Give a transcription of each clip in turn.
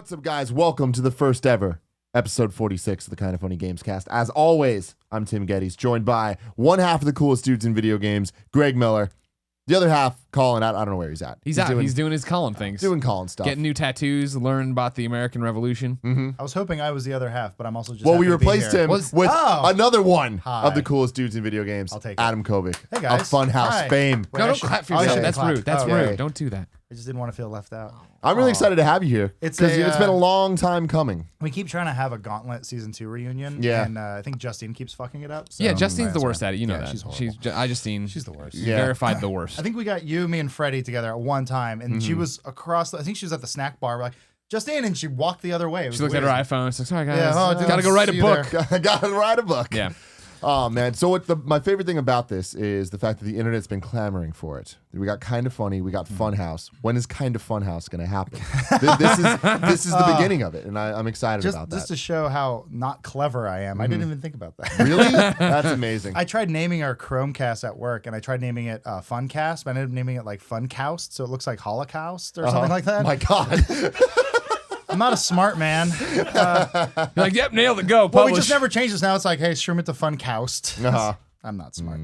What's up, guys? Welcome to the first ever episode 46 of the Kind of Funny Gamescast. As always, I'm Tim Gettys, joined by one half of the coolest dudes in video games, Greg Miller. The other half, Colin. I don't know where he's at. He's doing his Colin things. Doing Colin stuff. Getting new tattoos, learn about the American Revolution. Mm-hmm. I was hoping I was the other half, but I'm also just. Well, we replaced him with another one Hi. of the coolest dudes in video games. I'll take it. Adam Kovic. Hey, guys. Of Funhouse Hi. fame. Wait, No, I don't should- clap for I yourself. should That's clap. rude. That's Oh, rude. right. Don't do that. I just didn't want to feel left out. I'm really excited to have you here. It's because a, it's been a long time coming. We keep trying to have a Gauntlet season 2 reunion. Yeah. And I think Justine keeps fucking it up. So Yeah, Justine's the worst at it. You know Yeah, that. she's horrible. Justine. She's the worst. Yeah. Verified the worst. I think we got you, me, and Freddie together at one time, and she was across. I think she was at the snack bar. We're like, Justine, and she walked the other way. It was She looked at weird. her iPhone. She's like, sorry, guys. Yeah, dude, Gotta go write a see you book. there. Gotta write a book. Yeah. Oh, man. So my favorite thing about this is the fact that the internet's been clamoring for it. We got Kind of Funny. We got Funhouse. When is Kind of Funhouse going to happen? This is the beginning of it, and I'm excited about that. Just to show how not clever I am. I didn't even think about that. Really? That's amazing. I tried naming our Chromecast at work, and I tried naming it Funcast, but I ended up naming it like Funcoust, so it looks like Holocaust or something like that. My God. I'm not a smart man. You're like, yep, nailed it. Go. Well, Publish. we just never changed this. Now it's like, hey, stream it to Funcoust. Uh-huh. I'm not smart.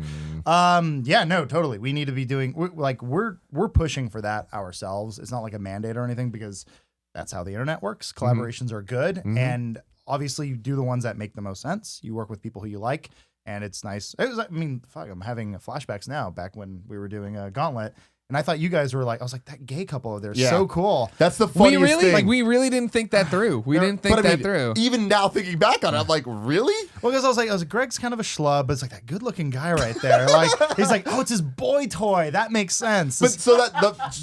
Yeah, no, totally. We need to be doing we're pushing for that ourselves. It's not like a mandate or anything because that's how the internet works. Collaborations are good, and obviously you do the ones that make the most sense. You work with people who you like, and it's nice. I'm having flashbacks now. Back when we were doing a Gauntlet. And I thought you guys were like, I was like, that gay couple over there is so cool. That's the funniest thing. we really didn't think that through. We didn't think that through. Even now thinking back on it, I'm like, really? Well, because I was like, Greg's kind of a schlub, but it's like that good-looking guy right there. Like, he's like, oh, it's his boy toy. That makes sense. But so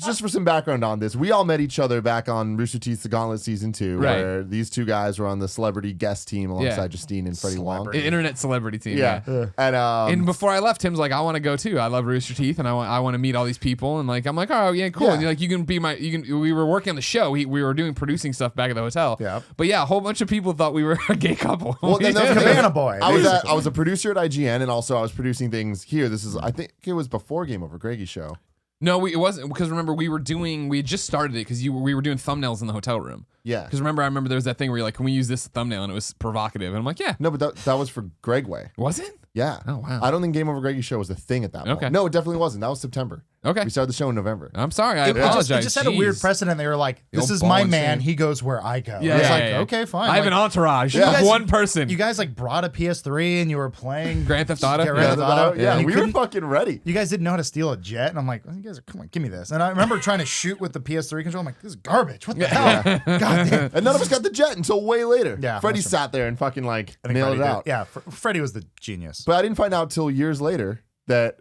just for some background on this, we all met each other back on Rooster Teeth, the Gauntlet season 2, Right. where these two guys were on the celebrity guest team alongside Justine and Freddie Wong. Internet celebrity team. Yeah. And before I left, Tim's like, I want to go too. I love Rooster Teeth, and I want to meet all these people. And like, I'm like, oh yeah, cool. Yeah. And you're like, you can be my. We were working on the show. We were doing producing stuff back at the hotel. Yeah. But yeah, a whole bunch of people thought we were a gay couple. Well, then that's Cabana Boy. I was a producer at IGN, and also I was producing things here. This is, I think it was before Game Over Greggy's show. No, it wasn't, because remember we had just started it because we were doing thumbnails in the hotel room. Yeah. Because I remember there was that thing where you're like, can we use this thumbnail? And it was provocative. And I'm like, yeah. No, but that was for Gregway. Was it? Yeah. Oh, wow. I don't think Game Over Greggy's show was a thing at that point. Okay. No, it definitely wasn't. That was September. Okay. We started the show in November. I'm sorry. I It apologize. just had a weird Jeez. precedent. They were like, this old is ball my and man. chain. He goes where I go. Yeah, It's yeah, like, yeah. okay, fine. I have Like, an entourage. Yeah. of Guys- one person. You guys like brought a PS3 and you were playing Grand Theft Auto? Grand Yeah, Theft Auto. Yeah, And you we were couldn't- fucking ready. You guys didn't know how to steal a jet, and I'm like, you guys are, come on, give me this. And I remember trying to shoot with the PS3 control. I'm like, this is garbage. What the hell? God damn. And none of us got the jet until way later. Yeah, Freddie that's sat there and fucking like I think nailed Freddie it did. out. Yeah, Freddie was the genius. But I didn't find out till years later that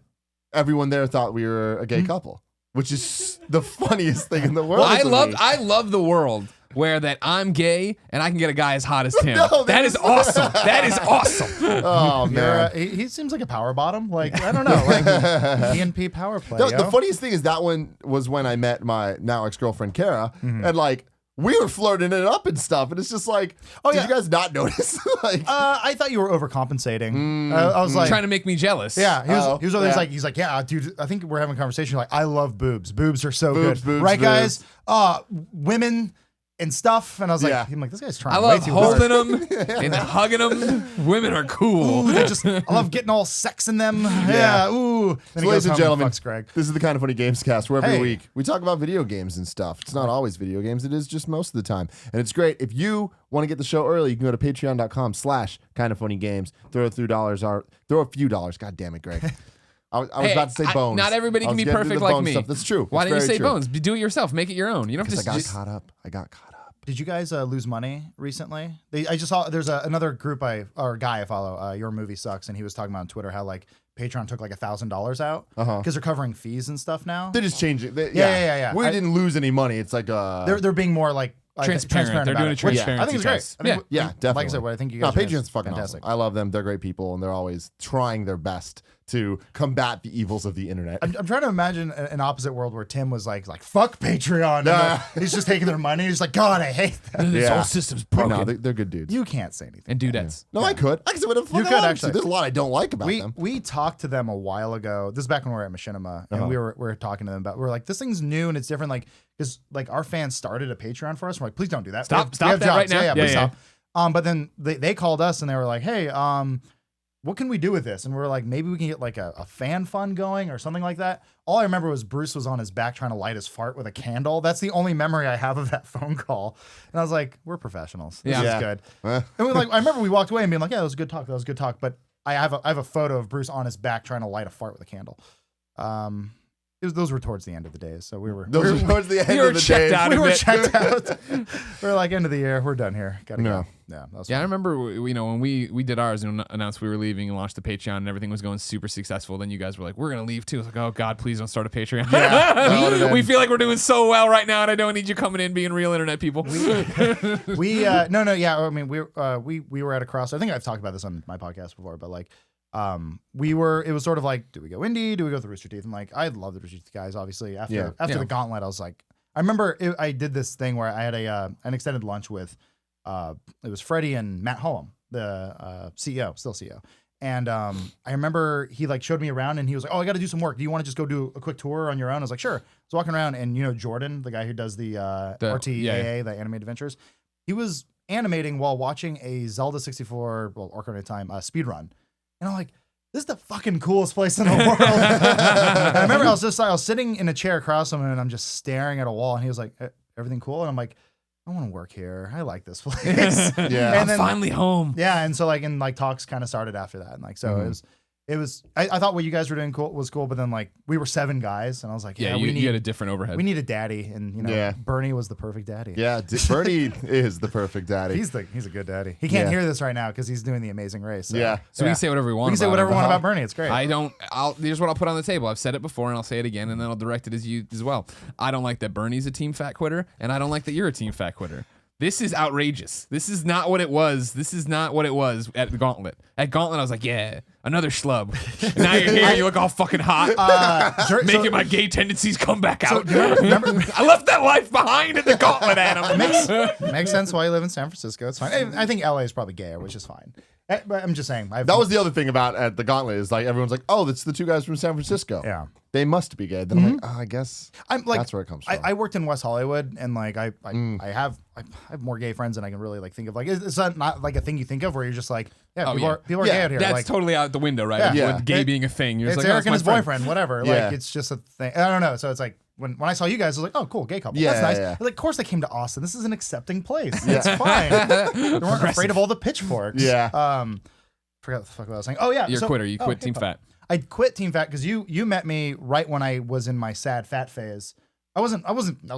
everyone there thought we were a gay couple, which is the funniest thing in the world. Well, to me. I love the world where that I'm gay and I can get a guy as hot as Tim. No, that is awesome. That is awesome. Oh You're, man. he seems like a power bottom. Like, I don't know, like PNP power play. No, yo. the funniest thing is that one was when I met my now ex-girlfriend Kara, and like we were flirting it up and stuff, and it's just like, Oh, did yeah. you guys not notice? Like, I thought you were overcompensating. I was like, Trying to make me jealous. yeah, he was over there. Yeah. He's like, yeah, dude. I think we're having a conversation. Like, I love boobs. Boobs are so Boobs, good, boobs, right, boobs. guys? This stuff. And I was like, Yeah. I'm like, this guy's trying I way love too hard. holding them and hugging them. Women are cool. Ooh, I love getting all sex in them. Yeah. Ooh. Then so he ladies goes and home gentlemen, fucks Greg. this is the Kind of Funny Gamescast where every Hey. week we talk about video games and stuff. It's not always video games. It is just most of the time. And it's great. If you want to get the show early, you can go to patreon.com/kindoffunnygames. Throw a few dollars. God damn it, Greg. I was Hey, about to say bones. not everybody I can was be getting to perfect the like bone me. stuff. That's true. Why It's didn't you very say true. bones? Do it yourself. Make it your own. You don't have Because to I got just. caught up. I got caught up. Did you guys lose money recently? I just saw there's another group guy I follow. Your Movie Sucks, and he was talking about on Twitter how like Patreon took like $1,000 out because they're covering fees and stuff now. They just changed it. Yeah. We didn't lose any money. It's like They're being more like Transparent. They're about doing a it, which transparency I think it's great. test. I think Yeah, definitely. Like I said, I think you No, guys are Patreon's fucking fantastic. awesome. I love them. They're great people, and they're always trying their best to combat the evils of the internet. I'm trying to imagine an opposite world where Tim was like fuck Patreon. And like, he's just taking their money. He's like, God, I hate that. This whole system's broken. No, they're good dudes. You can't say anything. And dudettes. No, I could say whatever the fuck You I could, wanted actually. to. There's a lot I don't like about them. We talked to them a while ago. This is back when we were at Machinima, and we were talking to them about. We were like, this thing's new and it's different. Like, because like our fans started a Patreon for us. We're like, please don't do that. Stop We have that jobs. right now. Yeah, please Yeah. stop. But then they called us and they were like, hey, what can we do with this? And we were like, maybe we can get like a fan fund going or something like that. All I remember was Bruce was on his back trying to light his fart with a candle. That's the only memory I have of that phone call. And I was like, we're professionals. This is good. And we like, I remember we walked away and being like, yeah, that was a good talk. That was a good talk. But I have a photo of Bruce on his back trying to light a fart with a candle. Those were towards the end of the days, so we were towards the end of the checked day. out. we were checked out. We were like, end of the year, we're done here. Gotta go. Yeah, that was Yeah, I fun. remember, when we did ours and announced we were leaving and launched the Patreon and everything was going super successful. Then you guys were like, we're going to leave too. I was like, oh God, please don't start a Patreon. Yeah. We feel like we're doing so well right now and I don't need you coming in being real internet people. Yeah. I mean, we were at a cross. I think I've talked about this on my podcast before, but like, it was sort of like, do we go indie? Do we go with the Rooster Teeth? And like, I love the Rooster Teeth guys, obviously. After the Gauntlet, I was like, I remember I did this thing where I had an extended lunch with, it was Freddie and Matt Hullum, the CEO, still CEO. And I remember he like showed me around and he was like, oh, I got to do some work. Do you want to just go do a quick tour on your own? I was like, sure. I was walking around and Jordan, the guy who does the RTAA, the animated adventures, he was animating while watching a Zelda 64, well, Ocarina of Time speed run. And I'm like, this is the fucking coolest place in the world. And I remember I was sitting in a chair across from him and I'm just staring at a wall and he was like, everything cool? And I'm like, I want to work here. I like this place. Yeah. I'm finally home. Yeah. And so like talks kind of started after that. And like, so it was, I thought what you guys were doing was cool, but then like we were 7 guys and I was like, Yeah, we you need had a different overhead. we need a daddy. And Bernie was the perfect daddy. Yeah, Bernie is the perfect daddy. He's a good daddy. He can't hear this right now because he's doing the Amazing Race. So. Yeah. So we can say whatever we want. We can say about whatever him. we want about Bernie. It's great. Here's what I'll put on the table. I've said it before and I'll say it again and then I'll direct it as you as well. I don't like that Bernie's a team fat quitter and I don't like that you're a team fat quitter. This is outrageous. This is not what it was. This is not what it was at the Gauntlet. At Gauntlet, I was like, yeah, another schlub. And now you're here, you look all fucking hot, making my gay tendencies come back out. remember I left that life behind at the Gauntlet, Adam. makes sense why you live in San Francisco. It's fine. I think LA is probably gayer, which is fine. But I'm just saying. That was the other thing about at the Gauntlet is like everyone's like, oh, that's the 2 guys from San Francisco. Yeah. They must be gay. Then I'm like, oh, I guess I'm like, that's where it comes from. I worked in West Hollywood, and like I have more gay friends than I can really like think of. Like it's not like a thing you think of where you're just like, people are gay out here. That's like, totally out the window, right? Yeah. With gay being a thing. You're it's just like, Eric and his boyfriend, whatever. Yeah. Like it's just a thing. I don't know. So it's like when I saw you guys, I was like, oh, cool, gay couple. Yeah, That's nice. yeah. Like, of course they came to Austin. This is an accepting place. It's fine. They weren't afraid of all the pitchforks. Yeah. Forgot what the fuck I was saying. Oh yeah, You're a quitter. You quit Team Fat. I quit Team Fat because you met me right when I was in my sad fat phase. I was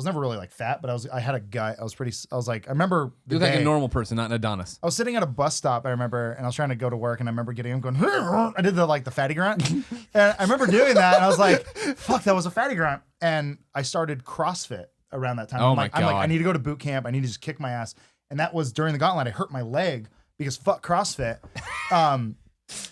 never really like fat, but I had a gut. I was like, I remember the You're like day- a normal person, not an Adonis. I was sitting at a bus stop, I remember, and I was trying to go to work, and I remember getting him going, I did the fatty grunt. And I remember doing that, and I was like, fuck, that was a fatty grunt. And I started CrossFit around that time. Oh I'm my like, God. I need to go to boot camp. I need to just kick my ass. And that was during the Gauntlet. I hurt my leg because fuck CrossFit.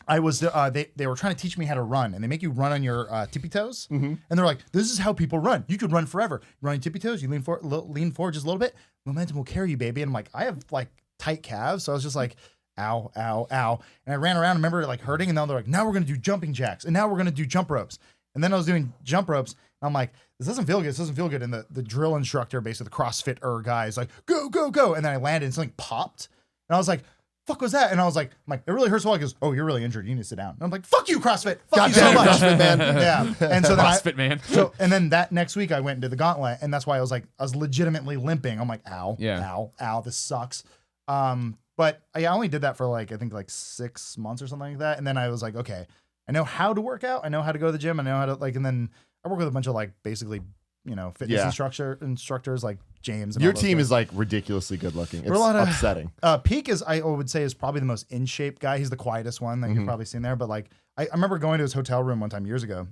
I was they were trying to teach me how to run, and they make you run on your tippy toes, and they're like, "This is how people run. You could run forever. You run on your tippy toes. You lean forward just a little bit. Momentum will carry you, baby." And I'm like, I have like tight calves, so I was just like, "Ow, ow, ow!" And I ran around. And remember like hurting, and then they're like, "Now we're gonna do jumping jacks, and now we're gonna do jump ropes." And then I was doing jump ropes, and I'm like, "This doesn't feel good. This doesn't feel good." And the drill instructor, basically the CrossFit guy, is like, "Go, go, go!" And then I landed, and something popped, and I was like, fuck was that? And I was like, it really hurts a lot. He goes, oh, you're really injured. You need to sit down. And I'm like, fuck you, CrossFit. Fuck you so much. CrossFit, man. Yeah. And so then CrossFit, man. and then that next week I went into the Gauntlet, and that's why I was legitimately limping. I'm like, ow, this sucks. But I only did that for like, I think like 6 months or something like that. And then I was like, okay, I know how to work out. I know how to go to the gym. I know how to and then I work with a bunch of like basically, fitness instructors like James. And Your all those team guys. is like ridiculously good looking. It's We're a lot of- upsetting. Peak I would say is probably the most in shape guy. He's the quietest one that you've probably seen there. But like, I remember going to his hotel room one time years ago,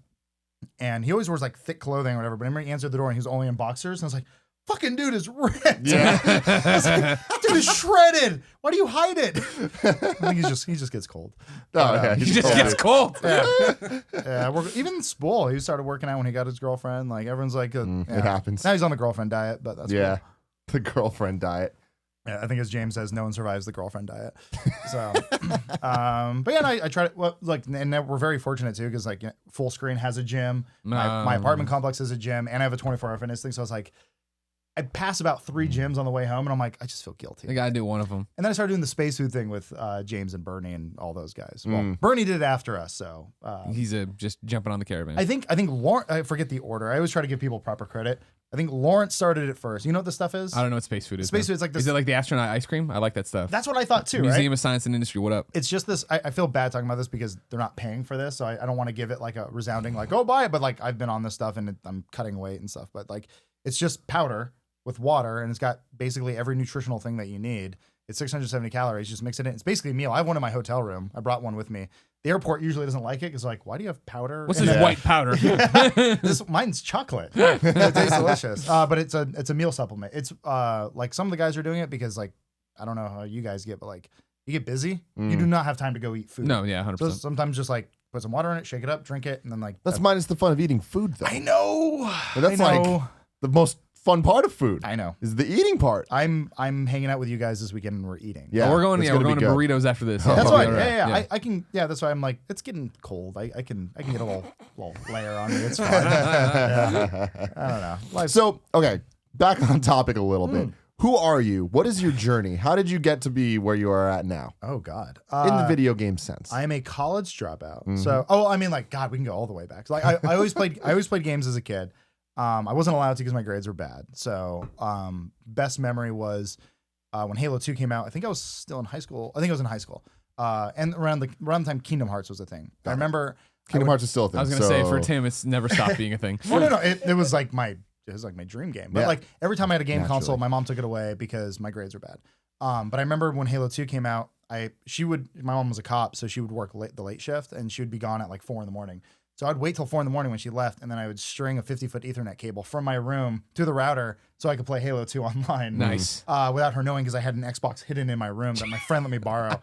and he always wears like thick clothing or whatever. But I remember he answered the door and he was only in boxers, and I was like, fucking dude is ripped. Yeah. Dude is shredded. Why do you hide it? I think he just gets cold. Yeah, He just gets cold. Yeah. Even Spool, he started working out when he got his girlfriend. Like everyone's like, It happens. Now he's on the girlfriend diet, but that's Yeah. cool. The girlfriend diet. Yeah, I think as James says, no one survives the girlfriend diet. So, but yeah, I tried it. Well, like, and we're very fortunate too, because like Full Screen has a gym. My apartment complex has a gym, and I have a 24-hour fitness thing. So I was like, I pass about 3 gyms on the way home, and I'm like, I just feel guilty. I gotta do one of them. And then I started doing the space food thing with James and Bernie and all those guys. Well, Bernie did it after us, so He's just jumping on the caravan. I think Lawrence. I forget the order. I always try to give people proper credit. I think Lawrence started it first. You know what this stuff is? I don't know what space food is. Space though. food is like this. Is it like the astronaut ice cream? I like that stuff. That's what I thought too. Museum Right? of Science and Industry. What up? It's just this. I feel bad talking about this because they're not paying for this, so I don't want to give it like a resounding like, oh, buy it. But like I've been on this stuff and I'm cutting weight and stuff. But like it's just powder with water, and it's got basically every nutritional thing that you need. It's 670 calories. Just mix it in. It's basically a meal. I have one in my hotel room. I brought one with me. The airport usually doesn't like it because like, why do you have powder? What's in this it? white powder? Mine's chocolate. It tastes delicious. But it's a meal supplement. It's like some of the guys are doing it because like I don't know how you guys get, but like you get busy. You do not have time to go eat food. No, yeah, 100%. So sometimes just like put some water in it, shake it up, drink it, and then like That's minus the fun of eating food, though. I know. But that's I know. like the most fun part of food. I know. Is the eating part. I'm hanging out with you guys this weekend and we're eating. Yeah, we're going. it's Yeah, we're gonna going be to good. burritos after this. That's I'll why. be all right. Yeah. I can. Yeah, that's why I'm like, it's getting cold. I can get a little layer on me. It's fine. Yeah. I don't know. Life's So, okay, back on topic a little bit. Who are you? What is your journey? How did you get to be where you are at now? Oh God. In the video game sense. I am a college dropout. So, I mean, like, God, we can go all the way back. Like, I always played games as a kid. I wasn't allowed to because my grades were bad. So, best memory was when Halo 2 came out. I think I was still in high school. I think I was in high school. And around the time Kingdom Hearts was a thing. I remember Kingdom Hearts is still a thing. I was gonna say for Tim, it's never stopped being a thing. Well, no, it was like my dream game. But Yeah. like every time I had a game Naturally. console, my mom took it away because my grades were bad. But I remember when Halo 2 came out, my mom was a cop, so she would work the late shift and she would be gone at like 4 a.m. So I'd wait till 4 a.m. when she left, and then I would string a 50-foot Ethernet cable from my room to the router so I could play Halo 2 online. Nice. Without her knowing, because I had an Xbox hidden in my room that my friend let me borrow.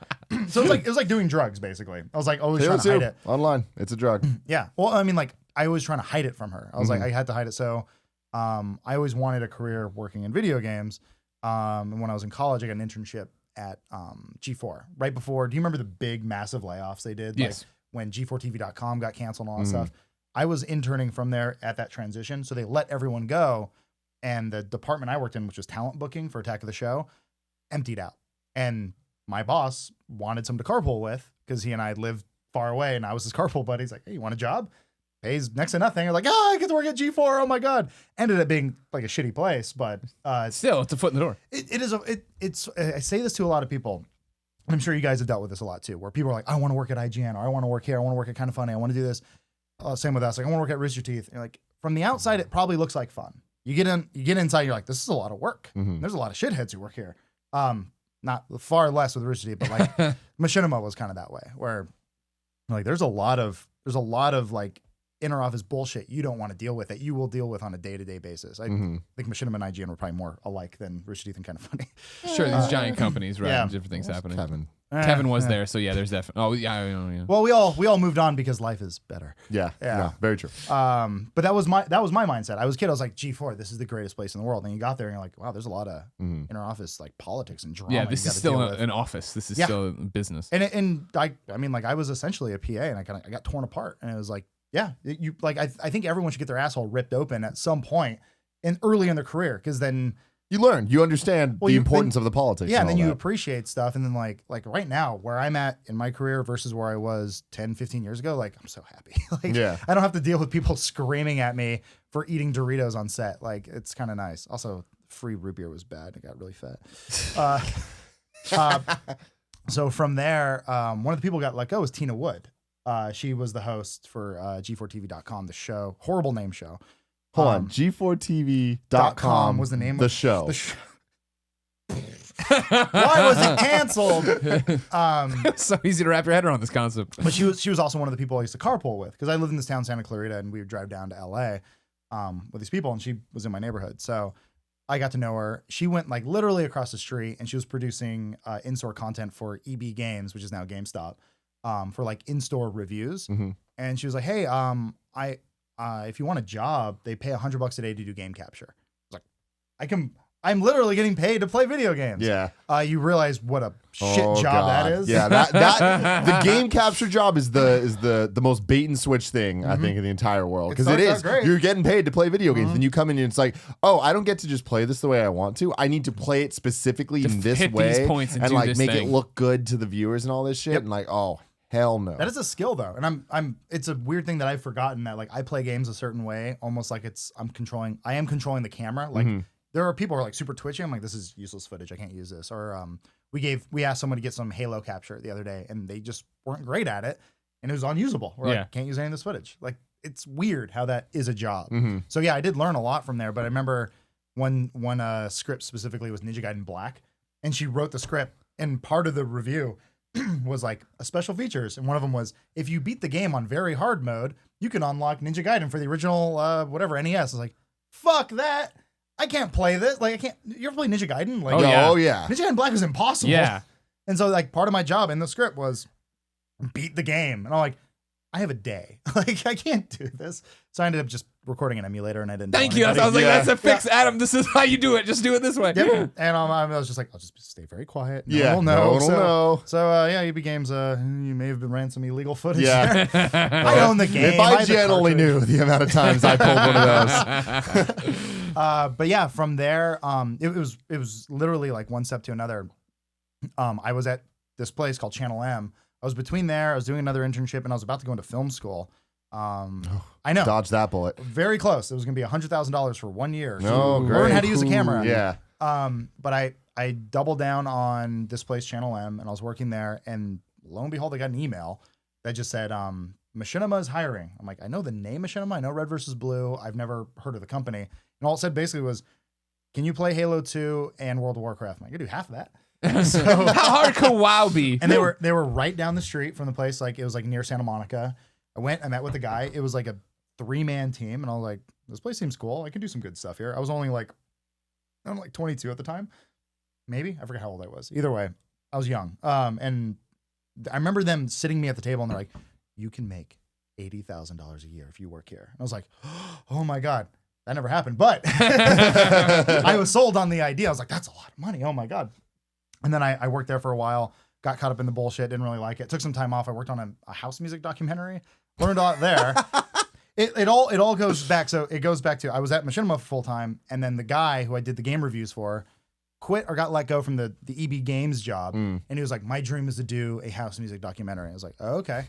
So it was like doing drugs basically. I was like always Halo trying to hide 2, it. online. It's a drug. Yeah. Well, I mean, like I was trying to hide it from her. I was like, I had to hide it. So I always wanted a career working in video games. And when I was in college, I got an internship at G4 right before. Do you remember the big, massive layoffs they did? Yes. Like when G4TV.com got canceled and all that stuff. I was interning from there at that transition. So they let everyone go. And the department I worked in, which was talent booking for Attack of the Show, emptied out. And my boss wanted someone to carpool with because he and I lived far away and I was his carpool buddy. He's like, hey, you want a job? Pays next to nothing. I'm like, I get to work at G4. Oh my God. Ended up being like a shitty place, but Still, it's a foot in the door. it's I say this to a lot of people. I'm sure you guys have dealt with this a lot too, where people are like, I want to work at IGN, or I want to work here, I want to work at Kind of Funny, I want to do this. Same with us. Like, I want to work at Rooster Teeth. And you're like, from the outside, it probably looks like fun. You get inside, you're like, this is a lot of work. There's a lot of shitheads who work here. Not far less with Rooster Teeth, but like Machinima was kind of that way, where like there's a lot of like inner office bullshit you don't want to deal with that you will deal with on a day-to-day basis. I think Machinima and IGN were probably more alike than Rooster Teeth and Kind of Funny. Sure, these giant companies, right? yeah. Different things happening. Kevin. Was there, so yeah, there's definitely. Oh yeah. Well, we all moved on because life is better. Yeah. Yeah. No, very true. But that was my mindset. I was a kid. I was like, G4, this is the greatest place in the world. And you got there and you're like, wow, there's a lot of inner office like politics and drama. Yeah, this you is gotta still deal with. an office. This is Yeah. still a business. And I mean, like I was essentially a PA and I got torn apart. And it was like, yeah, you like I think everyone should get their asshole ripped open at some point early in their career, because then You learn. You understand the importance of the politics. Yeah, and then you that. appreciate stuff. And then like right now, where I'm at in my career versus where I was 10, 15 years ago, like I'm so happy. Like Yeah. I don't have to deal with people screaming at me for eating Doritos on set. Like it's kind of nice. Also, free root beer was bad. I got really fat. So from there, one of the people who got let go was Tina Wood. She was the host for G4TV.com, the show. Horrible name show. Hold on. G4TV.com was the name the of show. the show. Why was it canceled? So easy to wrap your head around this concept. But she was also one of the people I used to carpool with, because I lived in this town, Santa Clarita, and we would drive down to LA with these people, and she was in my neighborhood. So I got to know her. She went like literally across the street, and she was producing in-store content for EB Games, which is now GameStop, for like in-store reviews. And she was like, "Hey, if you want a job, they pay $100 a day to do game capture." I was like, I'm literally getting paid to play video games. Yeah. You realize what a shit job God. that is. Yeah, that the game capture job is the most bait and switch thing I think in the entire world, because it is. Great. You're getting paid to play video games, and you come in and it's like, oh, I don't get to just play this the way I want to. I need to play it specifically in this hit way these points and do like this make thing. it look good to the viewers and all this shit. And like, oh hell no. That is a skill though, and I'm. It's a weird thing that I've forgotten, that like I play games a certain way, almost like I am controlling the camera. Like there are people who are like super twitchy. I'm like, this is useless footage. I can't use this. Or we asked someone to get some Halo capture the other day, and they just weren't great at it, and it was unusable. We're like, can't use any of this footage. Like, it's weird how that is a job. So yeah, I did learn a lot from there. But I remember one script specifically was Ninja Gaiden Black, and she wrote the script, and part of the review was like a special features, and one of them was, if you beat the game on very hard mode, you can unlock Ninja Gaiden for the original whatever NES. I was like, fuck that. I can't play this. Like, I can't. You ever play Ninja Gaiden? Like, Oh yeah. Ninja Gaiden Black was impossible. Yeah. And so like part of my job in the script was beat the game. And I'm like, I have a day. Like, I can't do this. So I ended up just recording an emulator, and I didn't. Thank you. I was like, that's a fix, Adam. This is how you do it. Just do it this way. Yep. And I was just like, I'll just stay very quiet. No Yeah, one will know. no one will know. So yeah, EB Games, you may have been ran some illegal footage. Yeah. I own the game. If I have the generally knew cartridge. the amount of times I pulled one of those. But yeah, from there, it was literally like one step to another. I was at this place called Channel M. I was between there. I was doing another internship, and I was about to go into film school. I know. Dodge that bullet. Very close. It was going to be $100,000 for 1 year. No, Learn great. how to use a camera. Yeah. But I doubled down on this place, Channel M, and I was working there. And lo and behold, I got an email that just said, Machinima is hiring. I'm like, I know the name Machinima. I know Red vs. Blue. I've never heard of the company. And all it said basically was, can you play Halo 2 and World of Warcraft? I'm like, I can do half of that. So, How hard could WoW be? and they were right down the street from the place. Like, it was like near Santa Monica. I met with the guy. It was like a 3-man team, and I was like, this place seems cool. I can do some good stuff here. I was only like, I'm like 22 at the time. Maybe. I forget how old I was. Either way, I was young. And I remember them sitting me at the table, and they're like, you can make $80,000 a year if you work here. And I was like, oh my God, that never happened. But I was sold on the idea. I was like, that's a lot of money. Oh my God. And then I worked there for a while, got caught up in the bullshit, didn't really like it. Took some time off. I worked on a house music documentary. Learned a lot there. It all goes back. So it goes back to, I was at Machinima full time, and then the guy who I did the game reviews for quit or got let go from the EB Games job. And he was like, my dream is to do a house music documentary. I was like, oh, okay.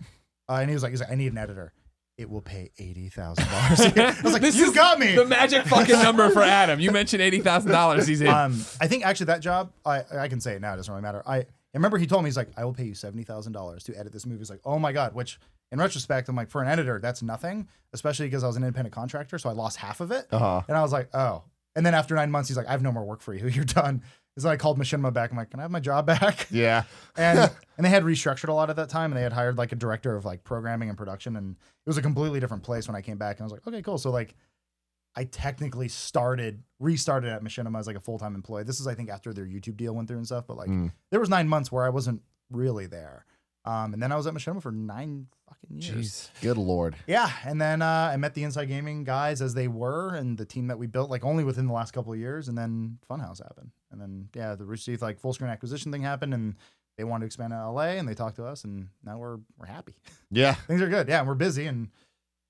And he's like, I need an editor. It will pay $80,000. I was like, This you is got me. The magic fucking number for Adam. You mentioned $80,000. He's in. I think actually that job, I can say it now. It doesn't really matter. I remember he told me, he's like, I will pay you $70,000 to edit this movie. He's like, oh my God, which in retrospect, I'm like, for an editor, that's nothing, especially because I was an independent contractor. So I lost half of it. And I was like, oh. And then after 9 months, he's like, I have no more work for you. You're done. So I called Machinima back. I'm like, can I have my job back? Yeah. And they had restructured a lot at that time, and they had hired like a director of like programming and production, and it was a completely different place when I came back. And I was like, okay, cool. So like, I technically restarted at Machinima as like a full-time employee. This is, I think, after their YouTube deal went through and stuff. But like, there was 9 months where I wasn't really there. And then I was at Machinima for 9 fucking years. Jeez. Good Lord. Yeah. And then I met the Inside Gaming guys as they were, and the team that we built like only within the last couple of years. And then Funhouse happened. And then, yeah, the Rooster Teeth like full screen acquisition thing happened, and they wanted to expand to LA, and they talked to us, and now we're happy. Yeah. Things are good. Yeah. And we're busy, and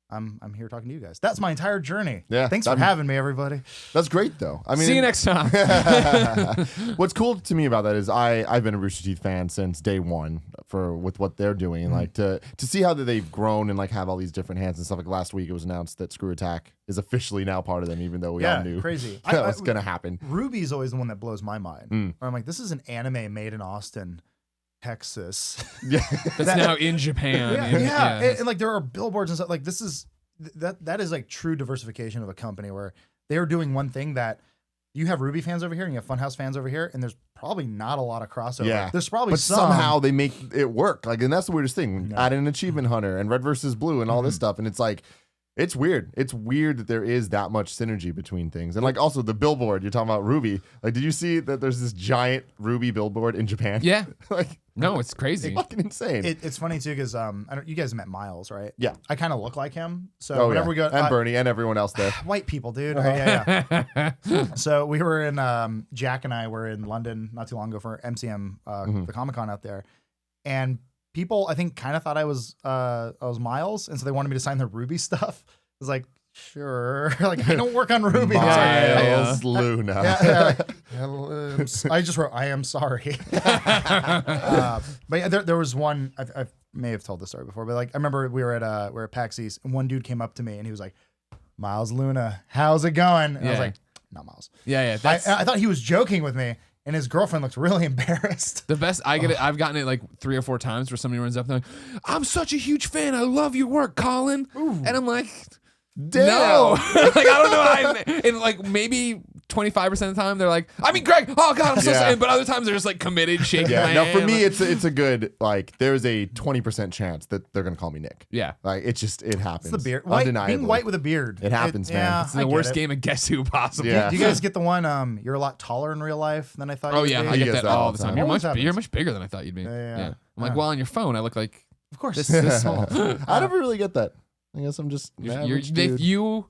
I'm here talking to you guys. That's my entire journey. Yeah, Thanks for having me, everybody. That's great, though. I mean, See you next time. What's cool to me about that is I've been a Rooster Teeth fan since day one with what they're doing, and like to see how they've grown and like have all these different hands and stuff. Like last week, it was announced that Screw Attack is officially now part of them, even though we all knew crazy. that was gonna happen. Ruby's always the one that blows my mind. Where I'm like, this is an anime made in Austin, Texas. Yeah, That's now in Japan. And like there are billboards and stuff. Like this is that is like true diversification of a company where they're doing one thing that you have Ruby fans over here and you have Funhouse fans over here, and there's probably not a lot of crossover. Yeah. There's probably but some. somehow they make it work. Like, and that's the weirdest thing. Add an Achievement Hunter and Red versus Blue and all this stuff, and it's like It's weird. It's weird that there is that much synergy between things. And like also the billboard, you're talking about Ruby. Like, did you see that there's this giant Ruby billboard in Japan? Yeah. Like, No, it's crazy. fucking insane. It's funny too because you guys met Miles, right? Yeah. I kind of look like him. So whenever we go, and Bernie and everyone else there. white people, dude. Yeah. So we were in Jack and I were in London not too long ago for MCM, the Comic Con out there, and people I think kind of thought I was Miles, and so they wanted me to sign their Ruby stuff. I was like, sure, like I don't work on Ruby. Miles Luna. I just wrote, I am sorry. But yeah, there was one. I may have told this story before, but like I remember we were at PAX East, and one dude came up to me and he was like, "Miles Luna, how's it going?" And I was like, "Not Miles." Yeah. I thought he was joking with me, and his girlfriend looked really embarrassed. The best I get it. I've gotten it like 3 or 4 times where somebody runs up and they're like, "I'm such a huge fan. I love your work, Colin." And I'm like, Damn. no, like I don't know. And like maybe 25% of the time they're like, "I mean, Greg, oh God, I'm so sorry." But other times they're just like committed, shaking my No, hand. for me, it's a good, like, there's a 20% chance that they're going to call me Nick. Yeah. Like, it happens. It's the beard. Undeniably. Being white with a beard. It happens, man. Yeah, It's the worst game of Guess Who possible. Yeah. Do you guys get the one? You're a lot taller in real life than I thought. Oh you yeah, would I be? get gets that that all the time. You're Always much happens. bigger than I thought you'd be. Yeah. I'm like, well, on your phone, I look like Of course. this small. I never really get that. I guess I'm just an average dude. If you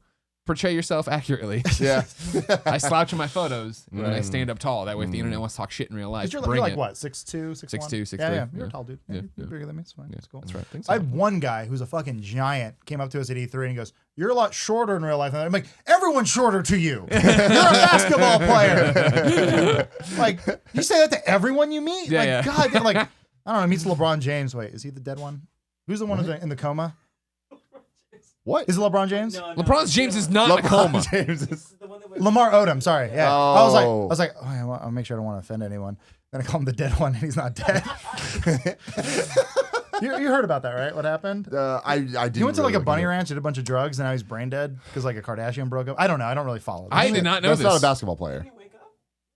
portray yourself accurately, Yeah. I slouch in my photos and I stand up tall. That way, if the internet wants to talk shit in real life, You're bring like it. what, 6'2", 6'1"? 6'2", 6'3", Yeah, you're yeah. a tall dude. Yeah, You're yeah. bigger than me. It's fine. It's cool. That's right. I had one guy who's a fucking giant came up to us at E3 and he goes, "You're a lot shorter in real life." And I'm like, "Everyone's shorter to you. You're a basketball player." Like, you say that to everyone you meet? Yeah, like, yeah. God, they're like, I don't know. Meets LeBron James. Wait, is he the dead one? Who's the one in the coma? What? Is it LeBron James? No, LeBron James is not in a LeBron coma. James is- The one that Lamar Odom. Sorry. Yeah. Oh. I was like, oh, yeah, well, I'll make sure I don't want to offend anyone. Then I call him the dead one, and he's not dead. you heard about that, right? What happened? I did. He went to like a bunny ranch, did a bunch of drugs, and now he's brain dead because like a Kardashian broke up. I don't know. I don't really follow. I did not know That's this. not a basketball player. Did he wake up?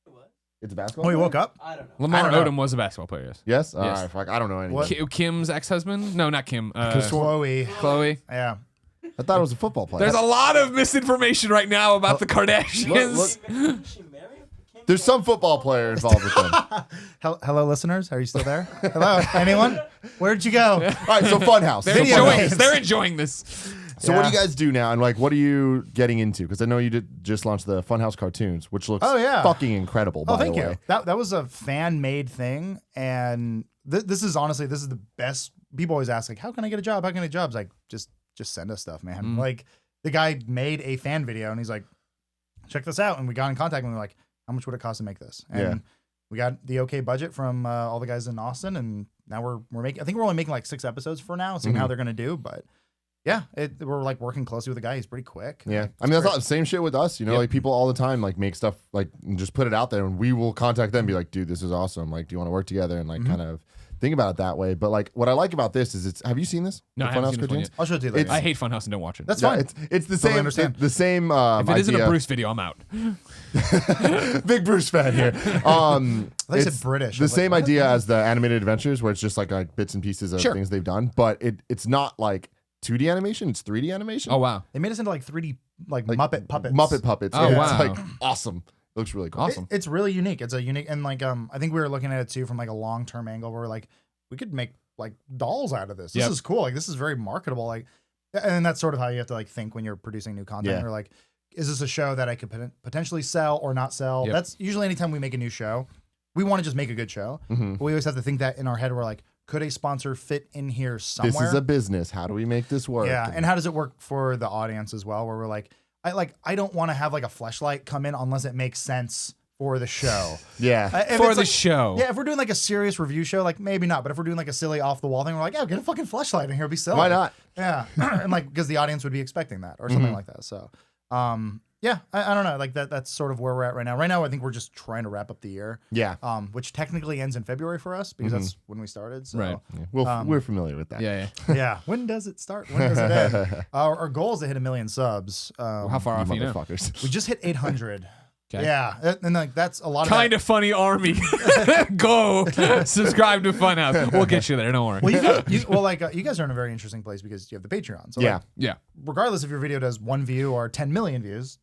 What? It's a basketball. Oh, he player? woke up. I don't know. Lamar I don't know. Odom was a basketball player. Yes. Yes. All Yes. right. Fuck. I don't know anything. What? Kim's ex-husband? No, not Kim. Chloe. Chloe. Yeah. I thought it was a football player. There's a lot of misinformation right now about the Kardashians. look. Is she married? Kim? There's some football player involved with them. Hello, listeners. Are you still there? Hello, anyone? Where'd you go? All right. So Funhouse. They're So Video enjoying games. this. They're enjoying this. So what do Yeah. you guys do now, and like, what are you getting into? Because I know you did just launch the Funhouse cartoons, which looks fucking incredible. Oh, by thank the you. way. That was a fan made thing, and this is honestly the best. People always ask like, how can I get a job? How can I get jobs? Like, just send us stuff, man. Like the guy made a fan video, and he's like, check this out, and we got in contact, and we were like, how much would it cost to make this? And we got the okay budget from all the guys in Austin, and now we're making. I think we're only making like 6 episodes for now, seeing how they're gonna do, but. Yeah, we're like working closely with the guy. He's pretty quick. Yeah, Like, I mean that's great. not the same shit with us. You know, Yep. like people all the time like make stuff like and just put it out there, and we will contact them, and be like, dude, this is awesome. Like, do you want to work together and like kind of think about it that way? But like, what I like about this is it's. Have you seen this? No, The I haven't Funhouse seen this one cartoons? yet. I'll show it to you later. I hate Funhouse and don't watch it. That's Yeah, fine. it's the Totally same. understand. The same. If it isn't a idea. Bruce video, I'm out. Big Bruce fan here. thought you said It's British. I The was like, same what? idea as the animated adventures, where it's just like bits and pieces of Sure. things they've done, but it's not like 2D animation. It's 3D animation. Oh wow. They made us into like 3D like Muppet puppets. Muppet puppets. Oh, yeah, wow. It's like awesome. It looks really cool. Awesome. It's really unique. It's a unique and like I think we were looking at it too from like a long term angle where we're like we could make like dolls out of this. This Yep. is cool. Like this is very marketable. Like, and that's sort of how you have to like think when you're producing new content. Yeah. Or like, is this a show that I could potentially sell or not sell? Yep. That's usually anytime we make a new show, we want to just make a good show. Mhm. But we always have to think that in our head. We're like, could a sponsor fit in here somewhere? This is a business. How do we make this work? Yeah, and how does it work for the audience as well? Where we're like, I don't want to have like a fleshlight come in unless it makes sense for the show. yeah. If For it's the like- show. Yeah, if we're doing like a serious review show, like maybe not. But if we're doing like a silly off the wall thing, we're like, yeah, get a fucking fleshlight in here, it'd be silly. Why not? Yeah, and like because the audience would be expecting that or something like that. So, yeah, I don't know. Like that's sort of where we're at right now. Right now, I think we're just trying to wrap up the year. Yeah. Which technically ends in February for us because that's when we started. So. Right. Yeah. We're familiar with that. Yeah. Yeah. When does it start? When does it end? Our goal is to hit 1 million subs. How far You off are you now? motherfuckers. We just hit 800. Okay. Yeah, and like that's a lot of Kind of funny army. Go subscribe to Funhouse. We'll get you there. Don't worry. Well, you guys are in a very interesting place because you have the Patreon. So like, Yeah. regardless if your video does 1 view or 10 million views,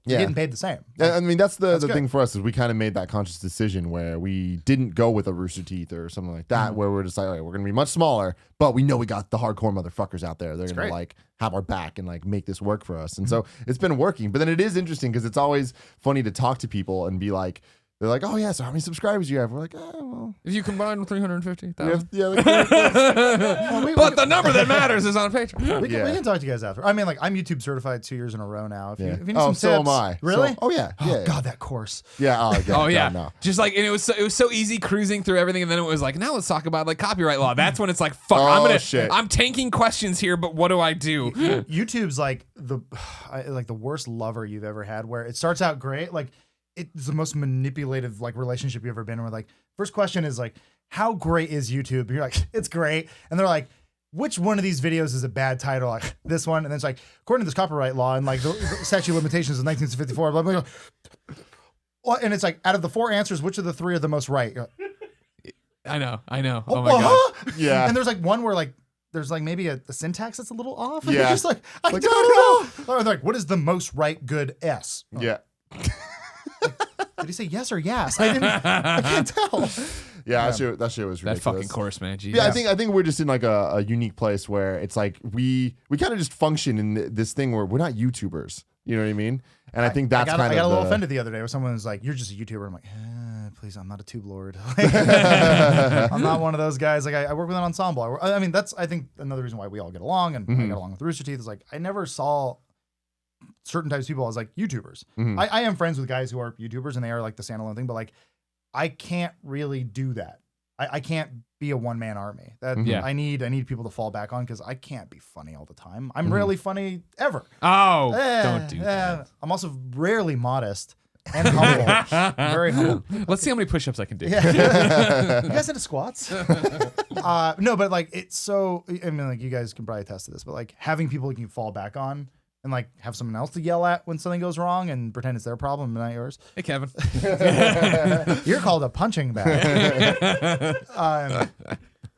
you're getting paid the same. I mean, that's the good. thing for us is we kind of made that conscious decision where we didn't go with a Rooster Teeth or something like that, where we're just like, all right, we're going to be much smaller, but we know we got the hardcore motherfuckers out there. They're going to great. like have our back and like make this work for us. And so it's been working. But then it is interesting because it's always funny to talk to people and be like, they're like, oh, yeah, so how many subscribers do you have? We're like, oh, well. If you combine 350,000. Yeah, like, But the number that matters is on Patreon. We can talk to you guys after. I mean, like, I'm YouTube certified 2 years in a row now. If you need Oh, some so tips, am I. Really? So, oh, yeah. Yeah. God, that course. Yeah. Oh, God, Oh yeah, God, no. just like, and it was so easy cruising through everything, and then it was like, now let's talk about like copyright law. That's when it's like, fuck, Oh, shit. I'm tanking questions here, but what do I do? YouTube's like the worst lover you've ever had, where it starts out great, like it's the most manipulative like relationship you've ever been in, where like first question is like, how great is YouTube? And you're like, it's great. And they're like, which one of these videos is a bad title? Like this one. And then it's like, according to this copyright law and like the statute of limitations of 1954, blah, blah, blah. Well, and it's like, out of the 4 answers, which of the 3 are the most right? You're like, I know. Oh my god. Yeah. And there's like one where like there's like maybe a syntax that's a little off. And Yeah. you're just like, I Like, don't know. Or they're like, what is the most right good S? Yeah. Did he say yes or yes? I can't tell. Yeah, that shit was ridiculous. That fucking course, man. Jesus. Yeah, I think we're just in like a unique place where it's like we kind of just function in this thing where we're not YouTubers. You know what I mean? And I think that's I got a little offended the other day where someone was like, "You're just a YouTuber." I'm like, "Please, I'm not a tube lord. I'm not one of those guys. Like, I work with an ensemble. I mean, that's I think another reason why we all get along, and I got along with Rooster Teeth is like I never saw certain types of people as like YouTubers. I am friends with guys who are YouTubers and they are like the standalone thing, but like I can't really do that. I can't be a one-man army. I need people to fall back on because I can't be funny all the time. I'm rarely funny ever. Oh, don't do that. I'm also rarely modest and humble. Very humble. Let's see how many push-ups I can do. You guys into squats? No, but like it's so. I mean, like you guys can probably attest to this, but like having people you can fall back on and like have someone else to yell at when something goes wrong and pretend it's their problem and not yours. Hey, Kevin. You're called a punching bag.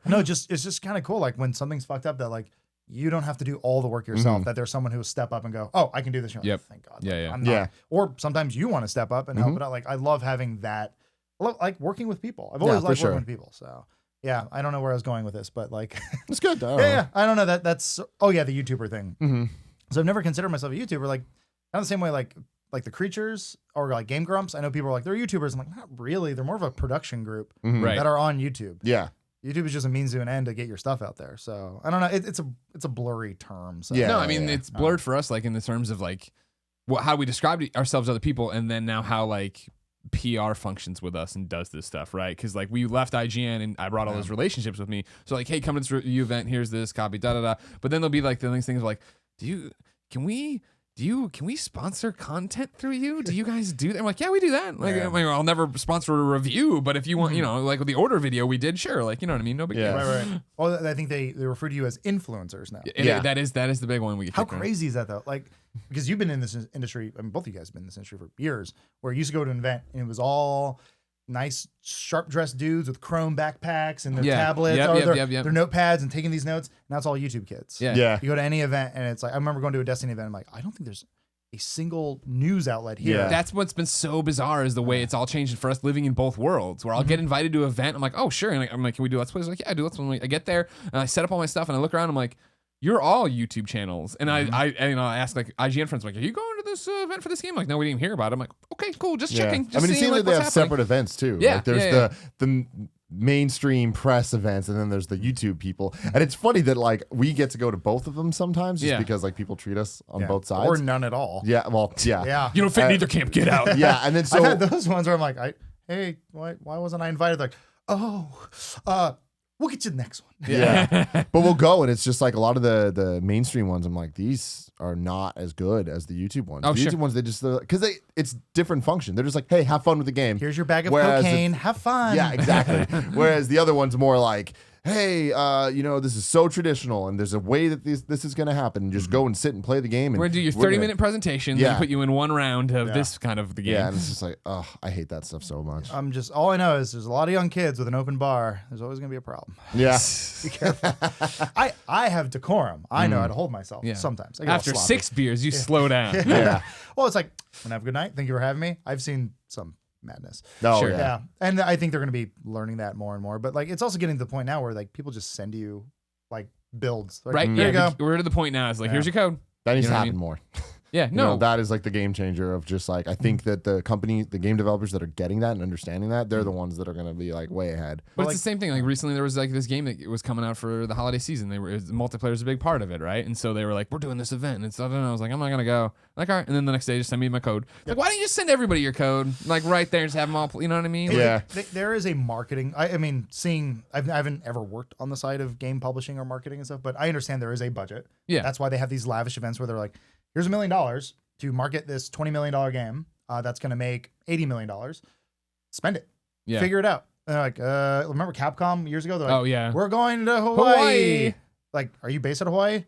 No, it's just kind of cool. Like when something's fucked up, that like you don't have to do all the work yourself. That there's someone who will step up and go, "Oh, I can do this." You're like, Yep. Thank God. Yeah, yeah. I'm not. Or sometimes you want to step up and help it out. Like I love having that. I love like working with people. I've always for liked sure. working with people. So yeah, I don't know where I was going with this, but like, It's good. yeah, I don't know that's. Oh yeah, the YouTuber thing. So I've never considered myself a YouTuber. Like kind of the same way, like the Creatures or like Game Grumps. I know people are like they're YouTubers. I'm like not really. They're more of a production group Right. that are on YouTube. Yeah. YouTube is just a means to an end to get your stuff out there. So I don't know. It's a blurry term. So. Yeah. No, I mean it's blurred for us, like in the terms of like how we describe ourselves to other people, and then now how like PR functions with us and does this stuff, right? Because like we left IGN and I brought all those relationships with me. So like, hey, come to this review event. Here's this copy. Da da da. But then there'll be like the things of like, can we sponsor content through you? Do you guys do that? I'm like, yeah, we do that. Like, I mean, I'll never sponsor a review, but if you want, you know, like with the order video we did, sure. Like, you know what I mean? No big deal. Right. Well, I think they refer to you as influencers now. And that is the big one we get. How kicked around. crazy is that though? Like, because you've been in this industry, I mean, both of you guys have been in this industry for years, where you used to go to an event and it was all nice, sharp-dressed dudes with chrome backpacks and their tablets, their notepads and taking these notes. Now it's all YouTube kids. Yeah. You go to any event and it's like, I remember going to a Destiny event. I'm like, I don't think there's a single news outlet here. Yeah. That's what's been so bizarre is the way it's all changed for us living in both worlds. Where I'll get invited to an event, I'm like, oh sure, and I'm like, can we do Let's Plays? Like, yeah, I do Let's Plays. I get there and I set up all my stuff and I look around. I'm like, you're all YouTube channels, and I ask like IGN friends, like, are you going to this event for this game? Like, no, we didn't hear about it. I'm like, okay, cool, just checking. Just I mean, it seeing, seems like they what's have happening. separate events too. Yeah, Like there's the mainstream press events, and then there's the YouTube people. And it's funny that like we get to go to both of them sometimes, just because like people treat us on both sides, or none at all. Yeah, well, yeah, Yeah. You don't fit in either camp. Get out. yeah. And then so I've had those ones where I'm like, hey, why wasn't I invited? Like, we'll get you the next one. Yeah. But we'll go, and it's just like a lot of the mainstream ones. I'm like, these are not as good as the YouTube ones. Oh, the sure. YouTube ones, they just because it's different function. They're just like, hey, have fun with the game. Here's your bag of Whereas cocaine. Have fun. Yeah, exactly. Whereas the other one's more like, hey, this is so traditional, and there's a way that this is going to happen. And just go and sit and play the game. And We're gonna do your 30-minute presentation, Yeah. then put you in one round of this kind of the game. Yeah, and it's just like, oh, I hate that stuff so much. All I know is there's a lot of young kids with an open bar. There's always going to be a problem. Yeah. Be careful. I have decorum. I know how to hold myself Yeah. sometimes. I get a After little sloppy. 6 beers, you slow down. Yeah. Well, it's like, when have a good night. Thank you for having me. I've seen some madness. No, Sure. yeah. Yeah. And I think they're going to be learning that more and more. But like, it's also getting to the point now where like people just send you like builds. Like, Right? Here you Yeah. go. We're to the point now. It's like, Yeah. here's your code. That needs You know to what I happen mean? more. Yeah. You know, No. that is like the game changer of just like, I think that the game developers that are getting that and understanding that, they're the ones that are going to be like way ahead. But Well, it's the same thing. Like recently, there was like this game that was coming out for the holiday season. Multiplayer is a big part of it, right? And so they were like, "We're doing this event," and it's, I don't know. I was like, "I'm not gonna go." Like, all right. And then the next day, just send me my code. Like, why don't you just send everybody your code? Like right there, just have them all. You know what I mean? Yeah. There is a marketing. I mean, I haven't ever worked on the side of game publishing or marketing and stuff, but I understand there is a budget. Yeah. That's why they have these lavish events where they're like, here's $1 million to market this $20 million game that's going to make $80 million. Spend it. Yeah. Figure it out. And they're like, remember Capcom years ago? They're like, Oh yeah. we're going to Hawaii. Hawaii. Like, are you based at Hawaii?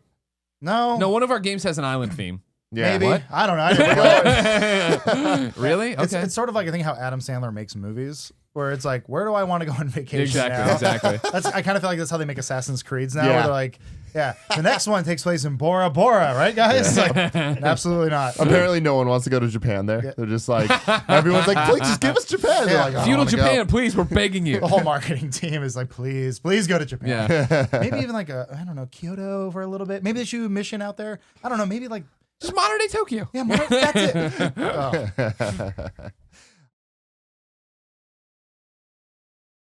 No. No, one of our games has an island theme. Yeah. Maybe. What? I don't know. I didn't go. Really? Okay. It's sort of like I think how Adam Sandler makes movies, where it's like, where do I want to go on vacation Exactly. now? Exactly. I kind of feel like that's how they make Assassin's Creeds now. Yeah. Where they're like, yeah, the next one takes place in Bora Bora, right, guys? Like, absolutely not. Apparently, no one wants to go to Japan there. Yeah. They're just like, everyone's like, please just give us Japan. They're Yeah. like, "I don't Feudal wanna go." Japan, please. We're begging you. The whole marketing team is like, please go to Japan. Yeah. Maybe even like I don't know, Kyoto for a little bit. Maybe they should do a mission out there. I don't know. Maybe like, Just modern day Tokyo. yeah, that's it. Oh.